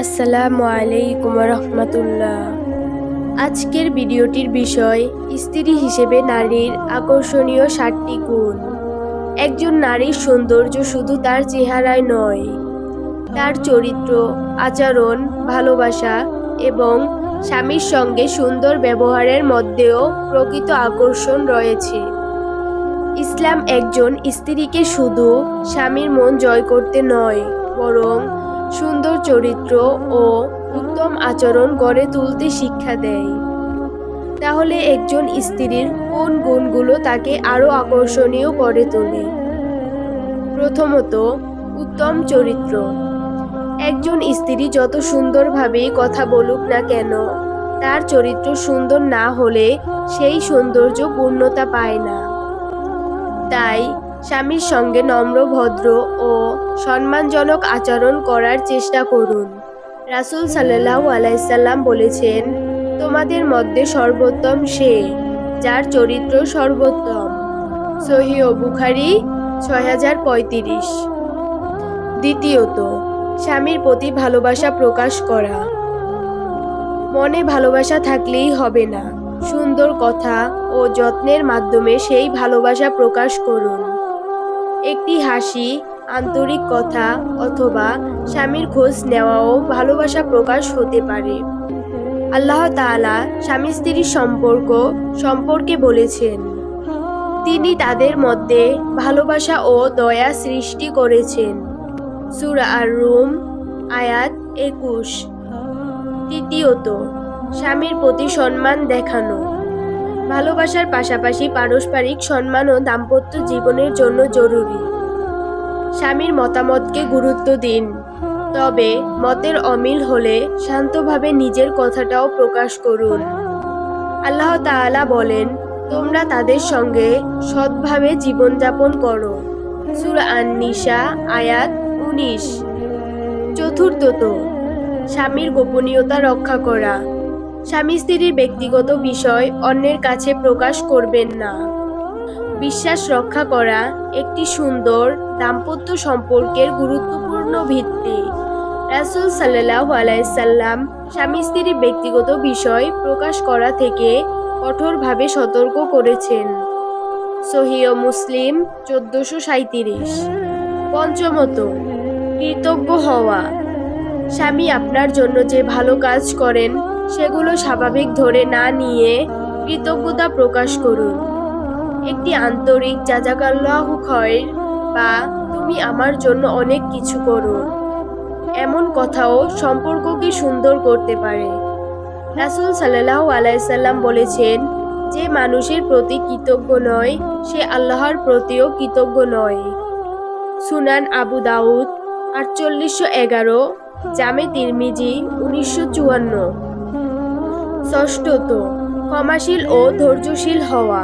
আসসালামু আলাইকুম রহমতুল্লাহ। আজকের ভিডিওটির বিষয় স্ত্রী হিসেবে নারীর আকর্ষণীয় 7টি গুণ। একজন নারীর সৌন্দর্য শুধু তার চেহারায় নয়, তার চরিত্র, আচরণ, ভালোবাসা এবং স্বামীর সঙ্গে সুন্দর ব্যবহারের মধ্যেও প্রকৃত আকর্ষণ রয়েছে। ইসলাম একজন স্ত্রীকে শুধু স্বামীর মন জয় করতে নয়, বরং সুন্দর চরিত্র ও উত্তম আচরণ গড়ে তুলতে শিক্ষা দেয়। তাহলে একজন স্ত্রীর কোন গুণগুলো তাকে আরও আকর্ষণীয় করে তোলে? প্রথমত, উত্তম চরিত্র। একজন স্ত্রী যত সুন্দরভাবেই কথা বলুক না কেন, তার চরিত্র সুন্দর না হলে সেই সৌন্দর্য পূর্ণতা পায় না। তাই স্বামীর সঙ্গে নম্র, ভদ্র ও সম্মানজনক আচরণ করার চেষ্টা করুন। রাসূল সাল্লাল্লাহু আলাইহি সাল্লাম বলেছেন, তোমাদের মধ্যে সর্বোত্তম সে, যার চরিত্র সর্বোত্তম। সহিহ বুখারী 6035। দ্বিতীয়ত, স্বামীর প্রতি ভালোবাসা প্রকাশ করা। মনে ভালোবাসা থাকলেই হবে না, সুন্দর কথা ও যত্নের মাধ্যমে সেই ভালোবাসা প্রকাশ করুন। একটি হাসি, আন্তরিক কথা অথবা স্বামীর খোঁজ নেওয়াও ভালোবাসা প্রকাশ হতে পারে। আল্লাহ তাআলা স্বামী স্ত্রীর সম্পর্ক সম্পর্কে বলেছেন, তিনি তাদের মধ্যে ভালোবাসা ও দয়া সৃষ্টি করেছেন। সূরা আর-রুম আয়াত 21। তৃতীয়ত, স্বামীর প্রতি সম্মান দেখানো। ভালোবাসার পাশাপাশি পারস্পরিক সম্মানও দাম্পত্য জীবনের জন্য জরুরি। স্বামীর মতামতকে গুরুত্ব দিন, তবে মতের অমিল হলে শান্তভাবে নিজের কথাটাও প্রকাশ করুন। আল্লাহ তাআলা বলেন, তোমরা তাদের সঙ্গে সৎভাবে জীবনযাপন করো। সূরা আন-নিসা আয়াত 19। চতুর্থত, স্বামীর গোপনীয়তা রক্ষা করা। স্বামী স্ত্রীর ব্যক্তিগত বিষয় অন্যের কাছে প্রকাশ করবেন না। বিশ্বাস রক্ষা করা একটি সুন্দর দাম্পত্য সম্পর্কের গুরুত্বপূর্ণ ভিত্তি। রাসূল সাল্লাল্লাহু আলাইহি সাল্লাম স্বামী স্ত্রীর ব্যক্তিগত বিষয় প্রকাশ করা থেকে কঠোরভাবে সতর্ক করেছেন। সহিহ মুসলিম 1437। পঞ্চমত, কৃতজ্ঞ হওয়া। স্বামী আপনার জন্য যে ভালো কাজ করেন সেগুলো স্বাভাবিক ধরে না নিয়ে কৃতজ্ঞতা প্রকাশ করুন। একটি আন্তরিক জাযাকাল্লাহু খায়র বা তুমি আমার জন্য অনেক কিছু করো, এমন কথাও সম্পর্ককে সুন্দর করতে পারে। রাসূল সাল্লাল্লাহু আলাইহি সাল্লাম বলেছেন, যে মানুষের প্রতি কৃতজ্ঞ নয় সে আল্লাহর প্রতিও কৃতজ্ঞ নয়। সুনান আবু দাউদ 4811, জামে তিরমিজি 1954। ষষ্ঠত, ক্ষমাশীল ও ধৈর্যশীল হওয়া।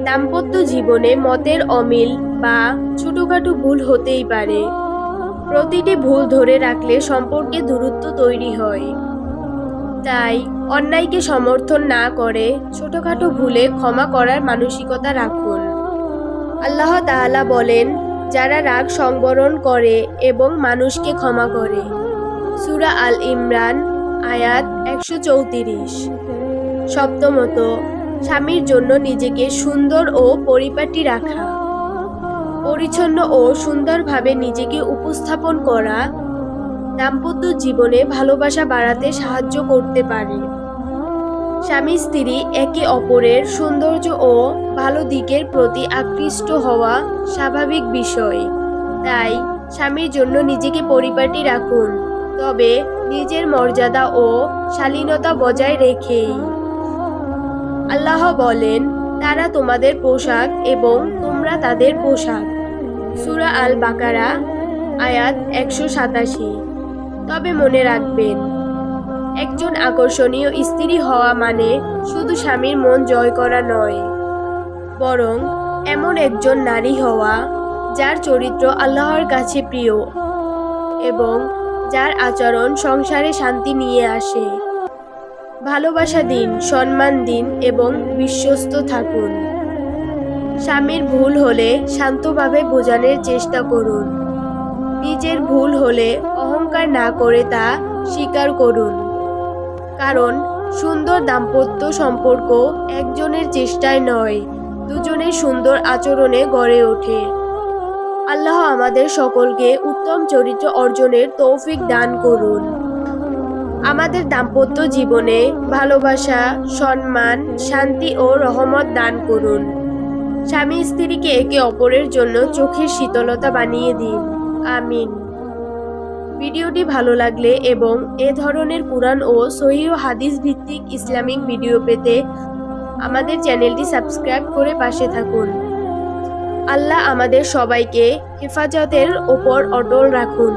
দাম্পত্য জীবনে মতের অমিল বা ছোটখাটো ভুল হতেই পারে। প্রতিটি ভুল ধরে রাখলে সম্পর্কে দূরত্ব তৈরি হয়। তাই অন্যায়কে সমর্থন না করে ছোটখাটো ভুলে ক্ষমা করার মানসিকতা রাখুন। আল্লাহ তাআলা বলেন, যারা রাগ সংবরণ করে এবং মানুষকে ক্ষমা করে। সূরা আল ইমরান আয়াত 134। সপ্তমত, স্বামীর জন্য নিজেকে সুন্দর ও পরিপাটি রাখা। পরিচ্ছন্ন ও সুন্দরভাবে নিজেকে উপস্থাপন করা দাম্পত্য জীবনে ভালোবাসা বাড়াতে সাহায্য করতে পারে। স্বামী স্ত্রী একে অপরের সৌন্দর্য ও ভালো দিকের প্রতি আকৃষ্ট হওয়া স্বাভাবিক বিষয়। তাই স্বামীর জন্য নিজেকে পরিপাটি রাখুন, তবে নিজের মর্যাদা ও শালীনতা বজায় রেখেই। আল্লাহ বলেন, তারা তোমাদের পোশাক এবং তোমরা তাদের পোশাক। সূরা আল বাকারা আয়াত 187। তবে মনে রাখবেন, একজন আকর্ষণীয় স্ত্রী হওয়া মানে শুধু স্বামীর মন জয় করা নয়, বরং এমন একজন নারী হওয়া যার চরিত্র আল্লাহর কাছে প্রিয় এবং যার আচরণ সংসারে শান্তি নিয়ে আসে। ভালোবাসা দিন, সম্মান দিন এবং বিশ্বস্ত থাকুন। স্বামীর ভুল হলে শান্তভাবে বোঝানোর চেষ্টা করুন। নিজের ভুল হলে অহংকার উপকার না করে তা স্বীকার করুন। কারণ সুন্দর দাম্পত্য সম্পর্ক একজনের চেষ্টায় নয়, দুজনের সুন্দর আচরণে গড়ে ওঠে। আল্লাহ আমাদের সকলকে উত্তম চরিত্র অর্জনের তৌফিক দান করুন। আমাদের দাম্পত্য জীবনে ভালোবাসা, সম্মান, শান্তি ও রহমত দান করুন। স্বামী স্ত্রীকে একে অপরের জন্য চোখের শীতলতা বানিয়ে দিন। আমিন। ভিডিওটি ভালো লাগলে এবং এ ধরনের কুরআন ও সহিহ হাদিস ভিত্তিক ইসলামিক ভিডিও পেতে আমাদের চ্যানেলটি সাবস্ক্রাইব করে পাশে থাকুন। আল্লাহ আমাদের সবাইকে হেফাজতের ওপর অটল রাখুন।